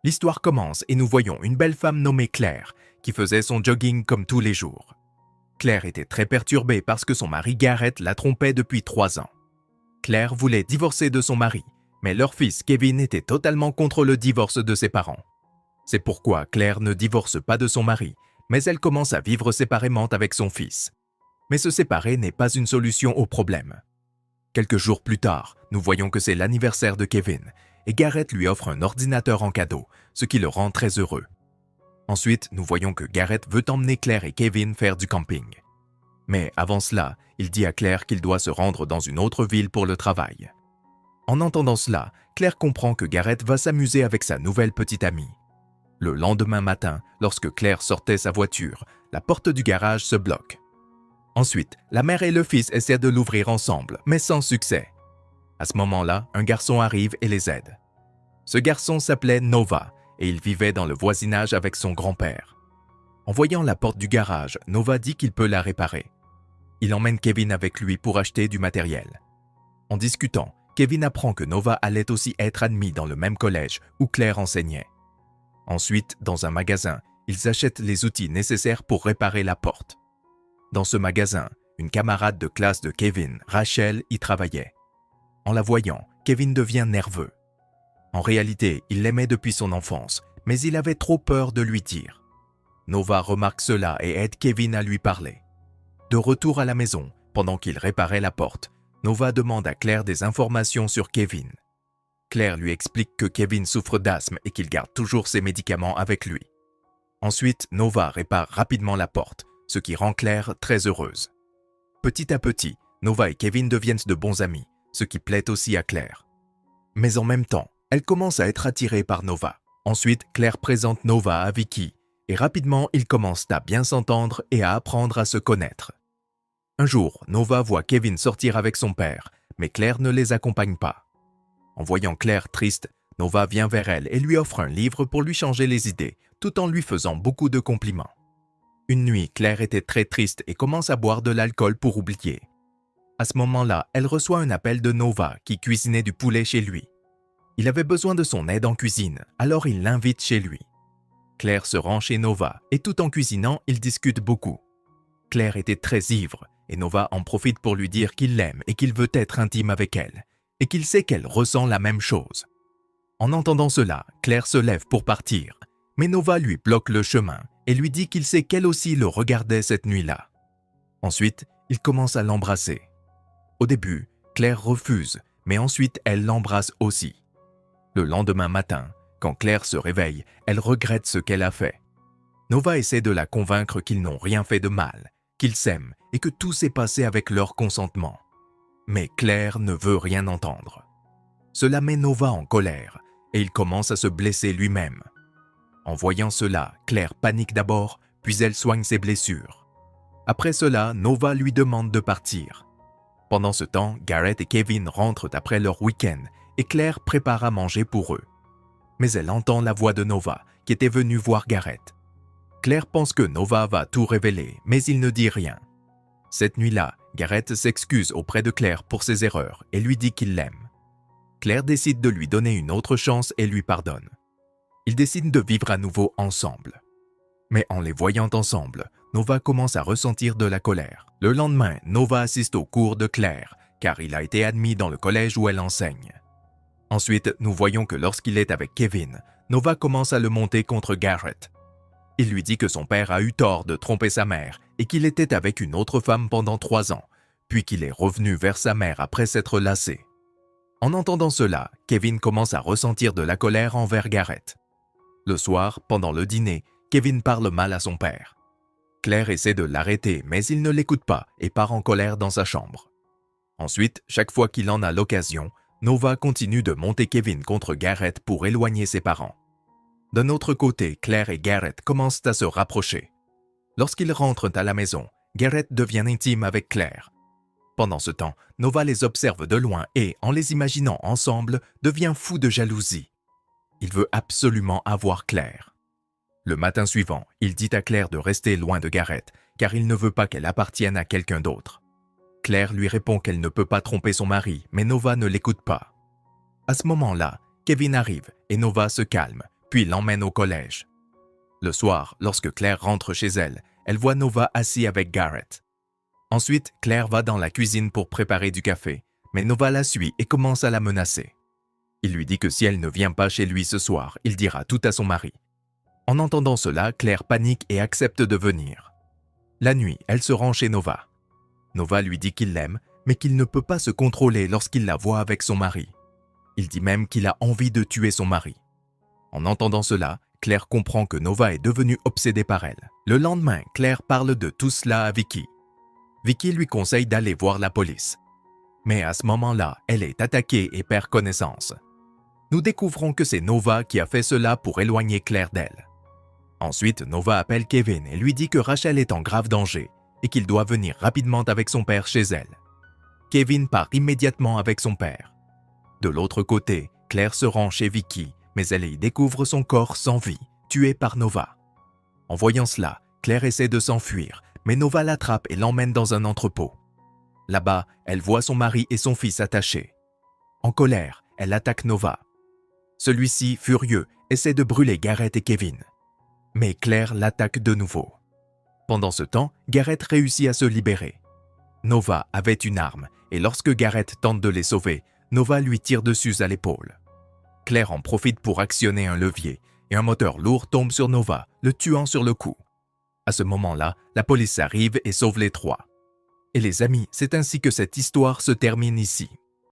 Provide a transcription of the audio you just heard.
L'histoire commence et nous voyons une belle femme nommée Claire qui faisait son jogging comme tous les jours. Claire était très perturbée parce que son mari Garrett la trompait depuis 3 ans. Claire voulait divorcer de son mari, mais leur fils Kevin était totalement contre le divorce de ses parents. C'est pourquoi Claire ne divorce pas de son mari, mais elle commence à vivre séparément avec son fils. Mais se séparer n'est pas une solution au problème. Quelques jours plus tard, nous voyons que c'est l'anniversaire de Kevin et Garrett lui offre un ordinateur en cadeau, ce qui le rend très heureux. Ensuite, nous voyons que Garrett veut emmener Claire et Kevin faire du camping. Mais avant cela, il dit à Claire qu'il doit se rendre dans une autre ville pour le travail. En entendant cela, Claire comprend que Garrett va s'amuser avec sa nouvelle petite amie. Le lendemain matin, lorsque Claire sortait sa voiture, la porte du garage se bloque. Ensuite, la mère et le fils essaient de l'ouvrir ensemble, mais sans succès. À ce moment-là, un garçon arrive et les aide. Ce garçon s'appelait Nova et il vivait dans le voisinage avec son grand-père. En voyant la porte du garage, Nova dit qu'il peut la réparer. Il emmène Kevin avec lui pour acheter du matériel. En discutant, Kevin apprend que Nova allait aussi être admis dans le même collège où Claire enseignait. Ensuite, dans un magasin, ils achètent les outils nécessaires pour réparer la porte. Dans ce magasin, une camarade de classe de Kevin, Rachel, y travaillait. En la voyant, Kevin devient nerveux. En réalité, il l'aimait depuis son enfance, mais il avait trop peur de lui dire. Nova remarque cela et aide Kevin à lui parler. De retour à la maison, pendant qu'il réparait la porte, Nova demande à Claire des informations sur Kevin. Claire lui explique que Kevin souffre d'asthme et qu'il garde toujours ses médicaments avec lui. Ensuite, Nova répare rapidement la porte, ce qui rend Claire très heureuse. Petit à petit, Nova et Kevin deviennent de bons amis, ce qui plaît aussi à Claire. Mais en même temps, elle commence à être attirée par Nova. Ensuite, Claire présente Nova à Vicky, et rapidement, ils commencent à bien s'entendre et à apprendre à se connaître. Un jour, Nova voit Kevin sortir avec son père, mais Claire ne les accompagne pas. En voyant Claire triste, Nova vient vers elle et lui offre un livre pour lui changer les idées, tout en lui faisant beaucoup de compliments. Une nuit, Claire était très triste et commence à boire de l'alcool pour oublier. À ce moment-là, elle reçoit un appel de Nova qui cuisinait du poulet chez lui. Il avait besoin de son aide en cuisine, alors il l'invite chez lui. Claire se rend chez Nova et tout en cuisinant, ils discutent beaucoup. Claire était très ivre et Nova en profite pour lui dire qu'il l'aime et qu'il veut être intime avec elle et qu'il sait qu'elle ressent la même chose. En entendant cela, Claire se lève pour partir, mais Nova lui bloque le chemin et lui dit qu'il sait qu'elle aussi le regardait cette nuit-là. Ensuite, il commence à l'embrasser. Au début, Claire refuse, mais ensuite elle l'embrasse aussi. Le lendemain matin, quand Claire se réveille, elle regrette ce qu'elle a fait. Nova essaie de la convaincre qu'ils n'ont rien fait de mal, qu'ils s'aiment et que tout s'est passé avec leur consentement. Mais Claire ne veut rien entendre. Cela met Nova en colère et il commence à se blesser lui-même. En voyant cela, Claire panique d'abord, puis elle soigne ses blessures. Après cela, Nova lui demande de partir. Pendant ce temps, Garrett et Kevin rentrent après leur week-end et Claire prépare à manger pour eux. Mais elle entend la voix de Nova, qui était venue voir Garrett. Claire pense que Nova va tout révéler, mais il ne dit rien. Cette nuit-là, Garrett s'excuse auprès de Claire pour ses erreurs et lui dit qu'il l'aime. Claire décide de lui donner une autre chance et lui pardonne. Ils décident de vivre à nouveau ensemble. Mais en les voyant ensemble, Nova commence à ressentir de la colère. Le lendemain, Nova assiste au cours de Claire, car il a été admis dans le collège où elle enseigne. Ensuite, nous voyons que lorsqu'il est avec Kevin, Nova commence à le monter contre Garrett. Il lui dit que son père a eu tort de tromper sa mère et qu'il était avec une autre femme pendant 3 ans, puis qu'il est revenu vers sa mère après s'être lassé. En entendant cela, Kevin commence à ressentir de la colère envers Garrett. Le soir, pendant le dîner, Kevin parle mal à son père. Claire essaie de l'arrêter, mais il ne l'écoute pas et part en colère dans sa chambre. Ensuite, chaque fois qu'il en a l'occasion, Nova continue de monter Kevin contre Garrett pour éloigner ses parents. D'un autre côté, Claire et Garrett commencent à se rapprocher. Lorsqu'ils rentrent à la maison, Garrett devient intime avec Claire. Pendant ce temps, Nova les observe de loin et, en les imaginant ensemble, devient fou de jalousie. Il veut absolument avoir Claire. Le matin suivant, il dit à Claire de rester loin de Garrett, car il ne veut pas qu'elle appartienne à quelqu'un d'autre. Claire lui répond qu'elle ne peut pas tromper son mari, mais Nova ne l'écoute pas. À ce moment-là, Kevin arrive et Nova se calme, puis l'emmène au collège. Le soir, lorsque Claire rentre chez elle, elle voit Nova assis avec Garrett. Ensuite, Claire va dans la cuisine pour préparer du café, mais Nova la suit et commence à la menacer. Il lui dit que si elle ne vient pas chez lui ce soir, il dira tout à son mari. En entendant cela, Claire panique et accepte de venir. La nuit, elle se rend chez Nova. Nova lui dit qu'il l'aime, mais qu'il ne peut pas se contrôler lorsqu'il la voit avec son mari. Il dit même qu'il a envie de tuer son mari. En entendant cela, Claire comprend que Nova est devenue obsédée par elle. Le lendemain, Claire parle de tout cela à Vicky. Vicky lui conseille d'aller voir la police. Mais à ce moment-là, elle est attaquée et perd connaissance. Nous découvrons que c'est Nova qui a fait cela pour éloigner Claire d'elle. Ensuite, Nova appelle Kevin et lui dit que Rachel est en grave danger et qu'il doit venir rapidement avec son père chez elle. Kevin part immédiatement avec son père. De l'autre côté, Claire se rend chez Vicky, mais elle y découvre son corps sans vie, tué par Nova. En voyant cela, Claire essaie de s'enfuir, mais Nova l'attrape et l'emmène dans un entrepôt. Là-bas, elle voit son mari et son fils attachés. En colère, elle attaque Nova. Celui-ci, furieux, essaie de brûler Garrett et Kevin. Mais Claire l'attaque de nouveau. Pendant ce temps, Garrett réussit à se libérer. Nova avait une arme et lorsque Garrett tente de les sauver, Nova lui tire dessus à l'épaule. Claire en profite pour actionner un levier et un moteur lourd tombe sur Nova, le tuant sur le coup. À ce moment-là, la police arrive et sauve les trois. Et les amis, c'est ainsi que cette histoire se termine ici.